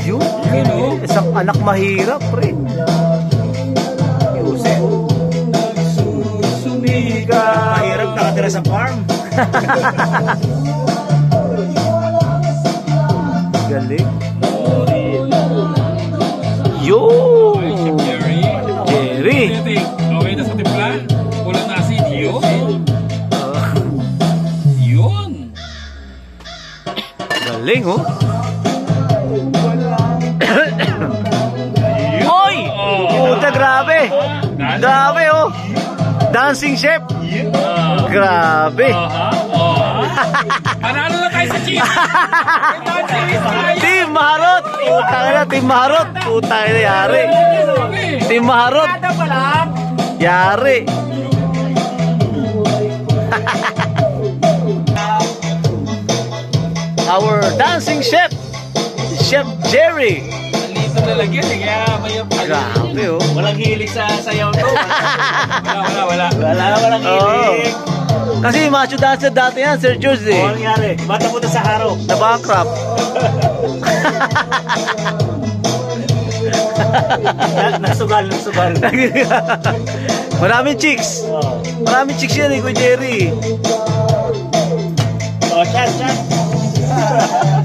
Yun, isang anak mahirap, pre. Yusef. Nagsusumiga. Mahirap nakatira sa farm. Galing. Yo! Jerry. Okay na sa timpla. Kulang na asin. Yun. Galing, oh. Oy! Puta, grabe. Grabe, oh. Dancing chef. Grabe. Panalo na tayo sa cheese. Team Maharot. Putang ina, Team Maharot. Putang ina, yari. Team Maharot. Yari. Our dancing chef, Chef Jerry. Dito nalagyan eh, kaya mayroon pa. Grabe, oh. Walang hilig sa sayaw to. Wala. Walang hilig. Kasi macho dancer dati yan, Sir Jules, eh. Ano nangyari? Bata po sa haro. Na bankrupt. Nasugal. Maraming chicks. Maraming chicks yan, eh, Kuya Jerry. Oh, chat.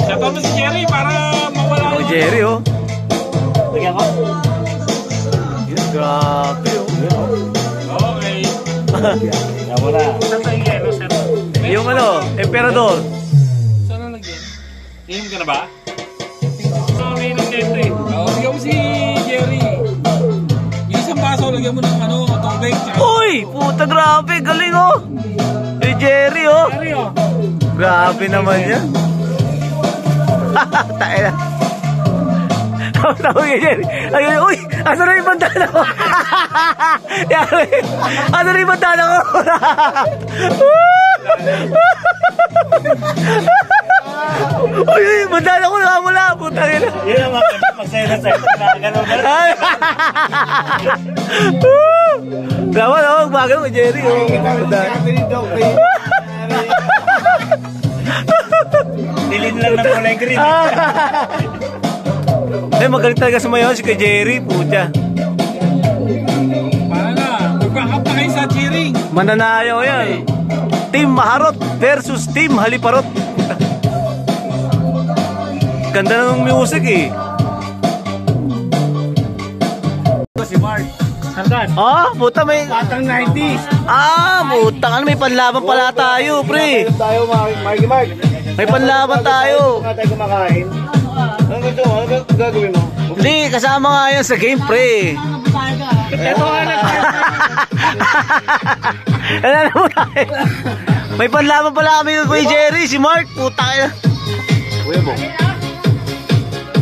Shoutout mo si Jerry para mawala. Kuya Jerry, oh. Lagyan ko. Yun, grabe, oh. Okay. Yan mo na. Saan sa yelo, sir? Yung ano, emperador. Saan na lagyan? Inom ka na ba? Okay, nagtente. Lagyan mo si Jerry. Yung isang baso, lagyan mo ng tubig. Uy! Puta, grabe, galing, oh. Kuya Jerry, oh. Jerry, oh. Grabe naman yan. Tayo na. Tawag niya Jerry. Ayun, uy! Asa na yung bandana ko? Asa na yung bandana ko? Uy, bandana ko nakamula. Putang ina. Yun ang magsaya na sa'yo. Gano'n na. Dapat ako, magano ko Jerry. Dilin lang ng kulay green. Magaling talaga sumayaw si kay Jerry. Puta. Para na. Magpakap na kayo sa cheering. Mananayaw yan. Team Maharot versus Team Haliparot. Ganda ng music, eh. Si Mark. Hanggan. Ah, puta, may... Batang 90s. Ah, puta, ano, may panlaban pala tayo, pre. Tayo, Mark. May panlaban tayo. Nga tayo kumakain. Ano gusto mo? Ano gagawin mo? Hindi, kasama nga yan sa game, pre. Ito nga na. Ano mo tayo? May panlaban pala kami kay Jerry, si Mark. Puta ka. Kuya mo.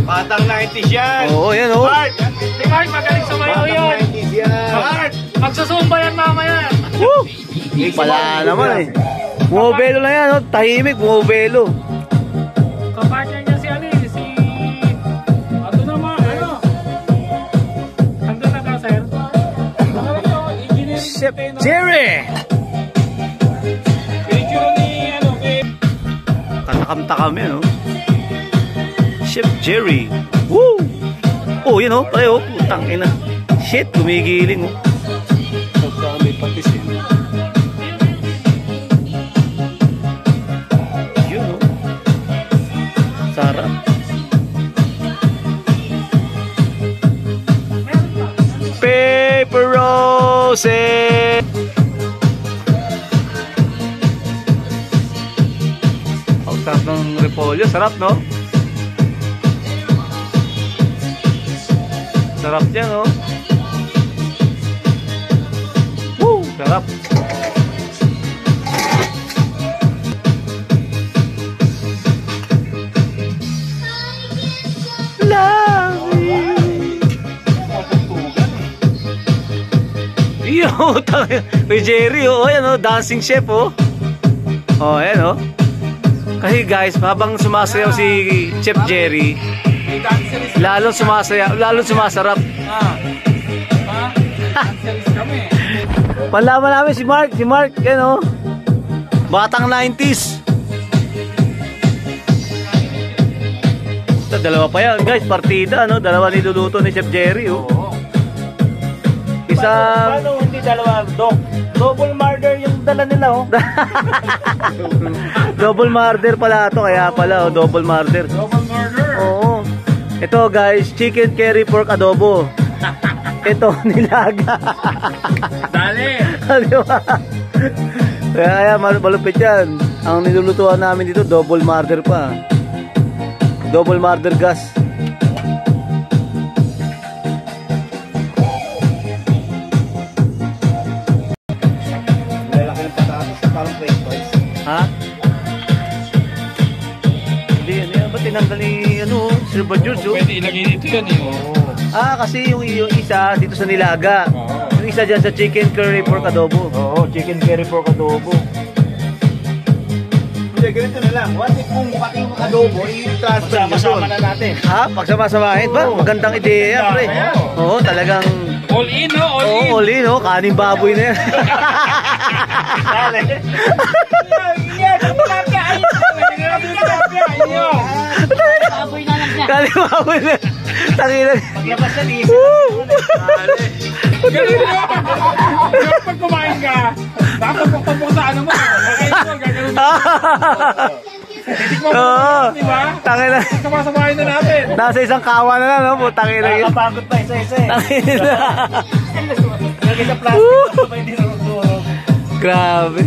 Batang 90s yan. Oo, yan, oh. Mark! Si Mark, magaling sumayaw yun. Batang 90s yan. Mark! Magsusumba yan mamaya. Woo! Pala naman, eh. Bumobelo lang yan, oh. Tahimik, bumobelo. Kapartner niya si si... Ato naman, hanggang na ka, sir. Chef Jerry! Picture ni, Katakam-takam yan, oh. Chef Jerry. Woo! Oh, yan, oh. Pare, oh. Putang ina. Shit, gumigiling, oh. Saan may patis eh. Yun, oh. Sarap. Paper roses. Ang sarap ng repolyo. Sarap, no? Sarap yan, no? Woo! Sarap. Love you. Yo, kay Jerry, oh, yan, oh, dancing chef, oh. Oh, yan, oh. Kasi guys, habang sumasayaw si Chef Jerry, lalo sumasayaw, lalo sumasarap. Panlaban namin si Mark, yan, oh. Batang 90s. Ito, dalawa pa yan guys, partida no? Dalawa niluluto ni Chef Jerry oh. Isang Paano hindi dalawa, Dok? Double murder yung dala nila, oh. double murder pala to, kaya pala oh, double murder. Double murder. Oo. Ito guys, chicken curry pork adobo. Ito nilaga. Dali. Di ba? Kaya malupit yan. Ang nilulutuan namin dito, double murder pa. Double murder gas. Lalaki ng patatas, parang french fries. Ha? Hindi, ano yan? Ba't tinanggal ni, ano, Sir Bajus, oh? Pwede ilagay dito yan eh. Oo. Kasi yung isa dito sa nilaga. Oo. Yung isa dyan sa chicken curry pork adobo. Oo, chicken curry pork adobo. Hindi, ganito na lang. What if kung pati yung adobo, i-transfer nyo doon? Na natin. Pagsama-samahin ba? Magandang ideya yan, pre. Oo, talagang All in, no? All in. all in, oh. Kaning baboy na yan. Dali. Baboy na lang siya. Kaning baboy na yan. Tanginan. Paglabas na ni Ganun yun. Pag kumain ka, dapat magpapok sa ano mo. Kakain mo, gagawin mo. Titikman mo Oo. di ba? Tanginan. Sama-samahin na natin. Nasa isang kawa na lang, no? Putang ina yun. Nakapagod pa isa-isa eh. Tangina. Lagay sa plastic, sabay din ang durog. Grabe.